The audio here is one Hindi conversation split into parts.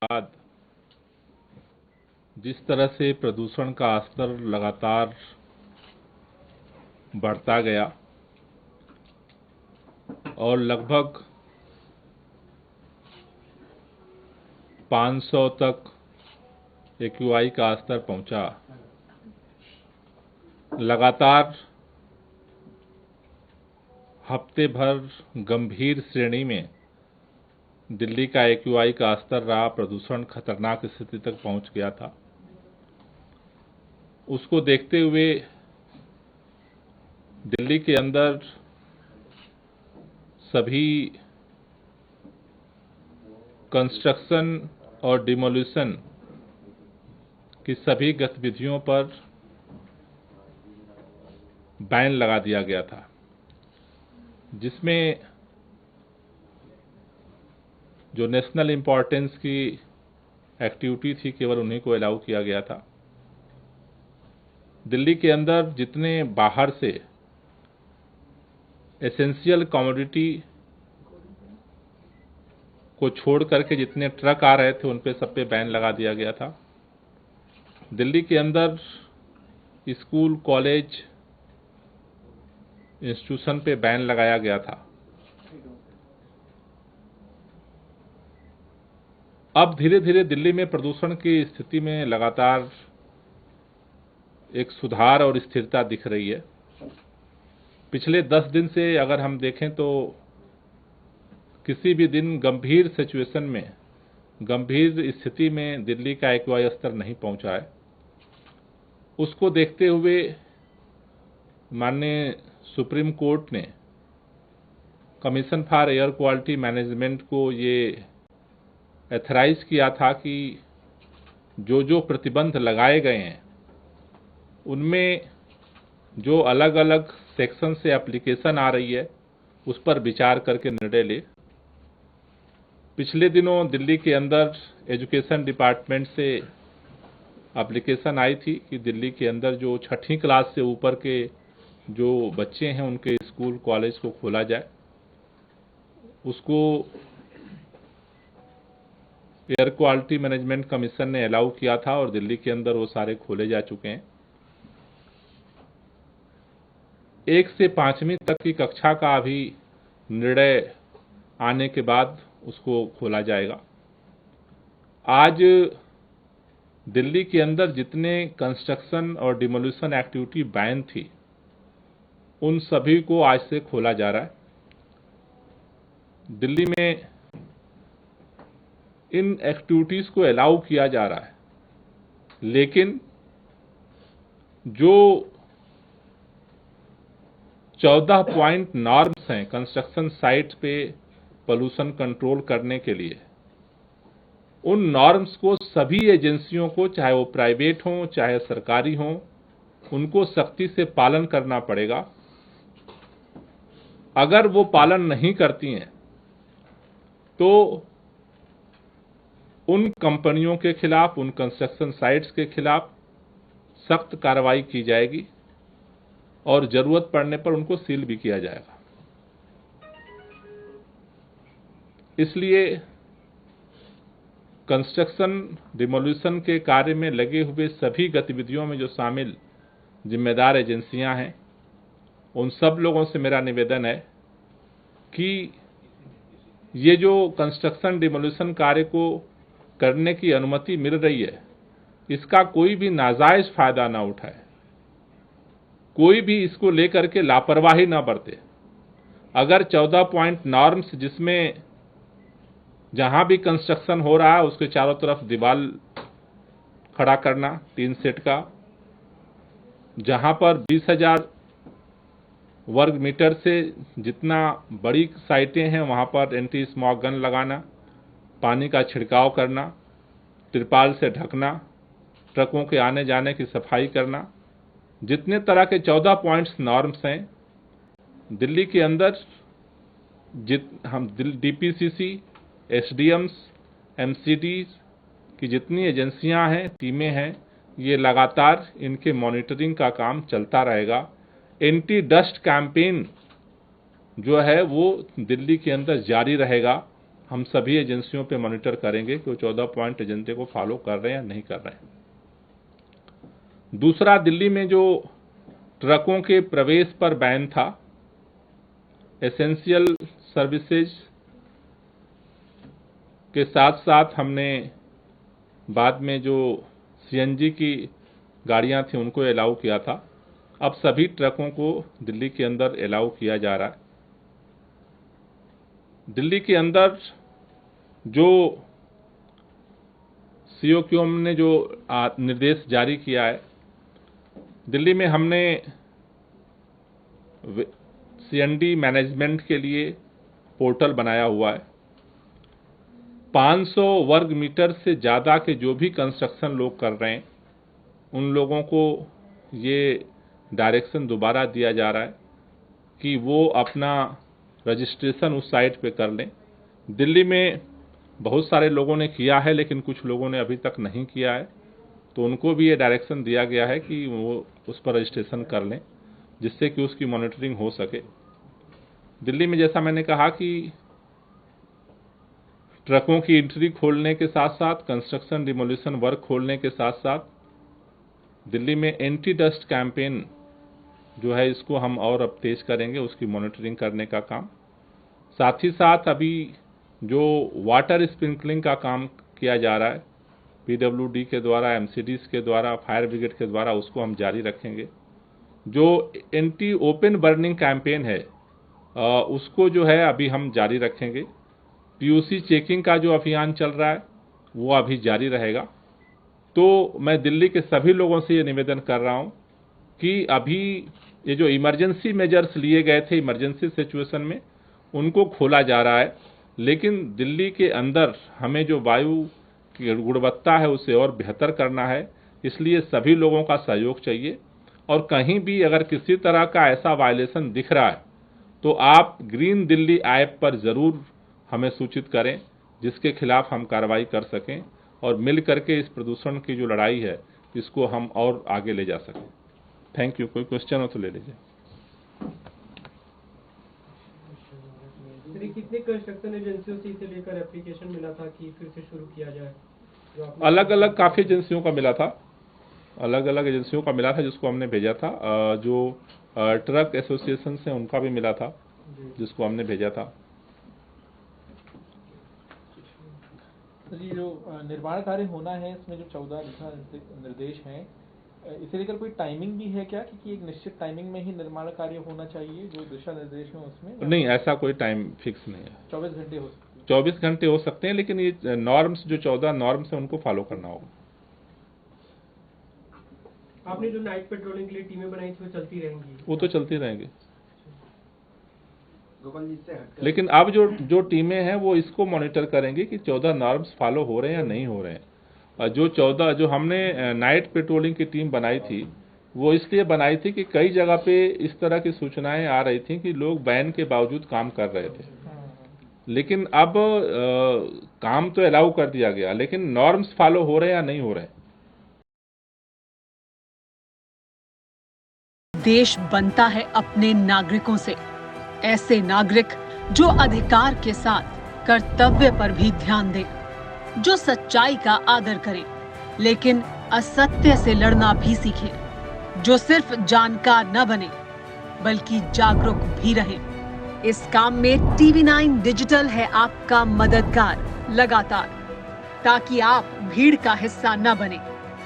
बाद जिस तरह से प्रदूषण का स्तर लगातार बढ़ता गया और लगभग 500 तक एक्यूआई का स्तर पहुंचा। लगातार हफ्ते भर गंभीर श्रेणी में दिल्ली का एक्यूआई का स्तर रहा, प्रदूषण खतरनाक स्थिति तक पहुंच गया था। उसको देखते हुए दिल्ली के अंदर सभी कंस्ट्रक्शन और डिमोलिशन की सभी गतिविधियों पर बैन लगा दिया गया था, जिसमें जो नेशनल इंपॉर्टेंस की एक्टिविटी थी केवल उन्हीं को अलाउ किया गया था। दिल्ली के अंदर जितने बाहर से एसेंशियल कमोडिटी को छोड़ करके जितने ट्रक आ रहे थे उन पे सब पे बैन लगा दिया गया था। दिल्ली के अंदर स्कूल, कॉलेज, इंस्टीट्यूशन पे बैन लगाया गया था। अब धीरे धीरे दिल्ली में प्रदूषण की स्थिति में लगातार एक सुधार और स्थिरता दिख रही है। पिछले 10 दिन से अगर हम देखें तो किसी भी दिन गंभीर सिचुएशन में, गंभीर स्थिति में दिल्ली का एक्यूआई स्तर नहीं पहुंचा है। उसको देखते हुए माननीय सुप्रीम कोर्ट ने commission for air quality management को ये एथराइज किया था कि जो प्रतिबंध लगाए गए हैं उनमें जो अलग अलग सेक्शन से एप्लीकेशन आ रही है उस पर विचार करके निर्णय ले। पिछले दिनों दिल्ली के अंदर एजुकेशन डिपार्टमेंट से एप्लीकेशन आई थी कि दिल्ली के अंदर जो 6ठी क्लास से ऊपर के जो बच्चे हैं उनके स्कूल, कॉलेज को खोला जाए। उसको एयर क्वालिटी मैनेजमेंट कमीशन ने अलाउ किया था और दिल्ली के अंदर वो सारे खोले जा चुके हैं। 1 से 5वीं तक की कक्षा का अभी निर्णय आने के बाद उसको खोला जाएगा। आज दिल्ली के अंदर जितने कंस्ट्रक्शन और डिमोलिशन एक्टिविटी बैन थी उन सभी को आज से खोला जा रहा है। दिल्ली में इन एक्टिविटीज को अलाउ किया जा रहा है, लेकिन जो 14 पॉइंट नॉर्म्स हैं कंस्ट्रक्शन साइट पे पोल्यूशन कंट्रोल करने के लिए, उन नॉर्म्स को सभी एजेंसियों को, चाहे वो प्राइवेट हों चाहे सरकारी हों, उनको सख्ती से पालन करना पड़ेगा। अगर वो पालन नहीं करती हैं तो उन कंपनियों के खिलाफ, उन कंस्ट्रक्शन साइट्स के खिलाफ सख्त कार्रवाई की जाएगी और जरूरत पड़ने पर उनको सील भी किया जाएगा। इसलिए कंस्ट्रक्शन डिमोलिशन के कार्य में लगे हुए सभी गतिविधियों में जो शामिल जिम्मेदार एजेंसियां हैं, उन सब लोगों से मेरा निवेदन है कि ये जो कंस्ट्रक्शन डिमोलिशन कार्य को करने की अनुमति मिल रही है, इसका कोई भी नाजायज फायदा ना उठाए, कोई भी इसको लेकर के लापरवाही ना बरते। अगर 14 पॉइंट नॉर्म्स, जिसमें जहां भी कंस्ट्रक्शन हो रहा है उसके चारों तरफ दीवार खड़ा करना 3 सेट का, जहां पर 20,000 वर्ग मीटर से जितना बड़ी साइटें हैं वहां पर एंटी स्मॉग गन लगाना, पानी का छिड़काव करना, तिरपाल से ढकना, ट्रकों के आने जाने की सफाई करना, जितने तरह के 14 पॉइंट्स नॉर्म्स हैं दिल्ली के अंदर, हम डीपीसीसी, एसडीएम्स, एमसीडीज की जितनी एजेंसियां हैं, टीमें हैं, ये लगातार इनके मॉनिटरिंग का काम चलता रहेगा। एंटी डस्ट कैंपेन जो है वो दिल्ली के अंदर जारी रहेगा हम सभी एजेंसियों पे मॉनिटर करेंगे कि वो 14 पॉइंट एजेंडे को फॉलो कर रहे हैं या नहीं कर रहे हैं। दूसरा, दिल्ली में जो ट्रकों के प्रवेश पर बैन था, एसेंशियल सर्विसेज के साथ साथ हमने बाद में जो सीएनजी की गाड़ियां थी उनको अलाउ किया था। अब सभी ट्रकों को दिल्ली के अंदर अलाउ किया जा रहा है। दिल्ली के अंदर जो सीओक्यूएम ने जो निर्देश जारी किया है, दिल्ली में हमने सीएनडी मैनेजमेंट के लिए पोर्टल बनाया हुआ है। 500 वर्ग मीटर से ज़्यादा के जो भी कंस्ट्रक्शन लोग कर रहे हैं उन लोगों को ये डायरेक्शन दोबारा दिया जा रहा है कि वो अपना रजिस्ट्रेशन उस साइट पे कर लें। दिल्ली में बहुत सारे लोगों ने किया है लेकिन कुछ लोगों ने अभी तक नहीं किया है, तो उनको भी ये डायरेक्शन दिया गया है कि वो उस पर रजिस्ट्रेशन कर लें जिससे कि उसकी मॉनिटरिंग हो सके। दिल्ली में जैसा मैंने कहा कि ट्रकों की एंट्री खोलने के साथ साथ कंस्ट्रक्शन डिमोलिशन वर्क खोलने के साथ साथ दिल्ली में एंटी डस्ट कैंपेन जो है इसको हम और अब तेज करेंगे, उसकी मॉनिटरिंग करने का काम। साथ ही साथ अभी जो वाटर स्प्रिंकलिंग का काम किया जा रहा है पीडब्ल्यूडी के द्वारा, एमसीडीज के द्वारा, फायर ब्रिगेड के द्वारा, उसको हम जारी रखेंगे। जो एंटी ओपन बर्निंग कैंपेन है उसको जो है अभी हम जारी रखेंगे। पीयूसी चेकिंग का जो अभियान चल रहा है वो अभी जारी रहेगा। तो मैं दिल्ली के सभी लोगों से ये निवेदन कर रहा हूं कि अभी ये जो इमरजेंसी मेजर्स लिए गए थे इमरजेंसी सिचुएशन में उनको खोला जा रहा है, लेकिन दिल्ली के अंदर हमें जो वायु की गुणवत्ता है उसे और बेहतर करना है, इसलिए सभी लोगों का सहयोग चाहिए। और कहीं भी अगर किसी तरह का ऐसा वायलेशन दिख रहा है तो आप ग्रीन दिल्ली ऐप पर जरूर हमें सूचित करें जिसके खिलाफ हम कार्रवाई कर सकें और मिल करके इस प्रदूषण की जो लड़ाई है इसको हम और आगे ले जा सकें। Thank you. कोई क्वेश्चन हो तो ले लीजिए। कितने कंस्ट्रक्शन एजेंसियों से इसे लेकर एप्लीकेशन मिला था कि फिर से शुरू किया जाए? अलग अलग काफी एजेंसियों का मिला था, अलग अलग एजेंसियों का मिला था जिसको हमने भेजा था। जो ट्रक एसोसिएशन से उनका भी मिला था जिसको हमने भेजा था। जी, जो निर्माण कार्य होना है इसमें जो 14 दिशा निर्देश हैं, इसे लेकर कोई टाइमिंग भी है क्या कि एक निश्चित टाइमिंग में ही निर्माण कार्य होना चाहिए जो दिशा निर्देश है उसमें? नहीं, ऐसा कोई टाइम फिक्स नहीं है। 24 घंटे हो सकते हैं? 24 घंटे हो सकते हैं, लेकिन ये नॉर्म्स जो 14 नॉर्म्स है उनको फॉलो करना होगा। आपने जो नाइट पेट्रोलिंग के लिए टीमें बनाई थी वो चलती रहेंगी? वो तो चलती रहेंगी, लेकिन अब जो टीमें हैं वो इसको मॉनिटर करेंगी कि 14 नॉर्म्स फॉलो हो रहे हैं या नहीं हो रहे हैं। जो हमने नाइट पेट्रोलिंग की टीम बनाई थी वो इसलिए बनाई थी कि कई जगह पे इस तरह की सूचनाएं आ रही थी कि लोग बैन के बावजूद काम कर रहे थे, लेकिन अब काम तो अलाउ कर दिया गया, लेकिन नॉर्म्स फॉलो हो रहे हैं या नहीं हो रहे हैं। देश बनता है अपने नागरिकों से, ऐसे नागरिक जो अधिकार के साथ कर्तव्य पर भी ध्यान दें, जो सच्चाई का आदर करें लेकिन असत्य से लड़ना भी सीखें, जो सिर्फ जानकार न बने बल्कि जागरूक भी रहें। इस काम में TV9 डिजिटल है आपका मददगार लगातार, ताकि आप भीड़ का हिस्सा न बने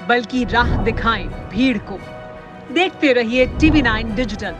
बल्कि राह दिखाएं भीड़ को। देखते रहिए TV9 डिजिटल।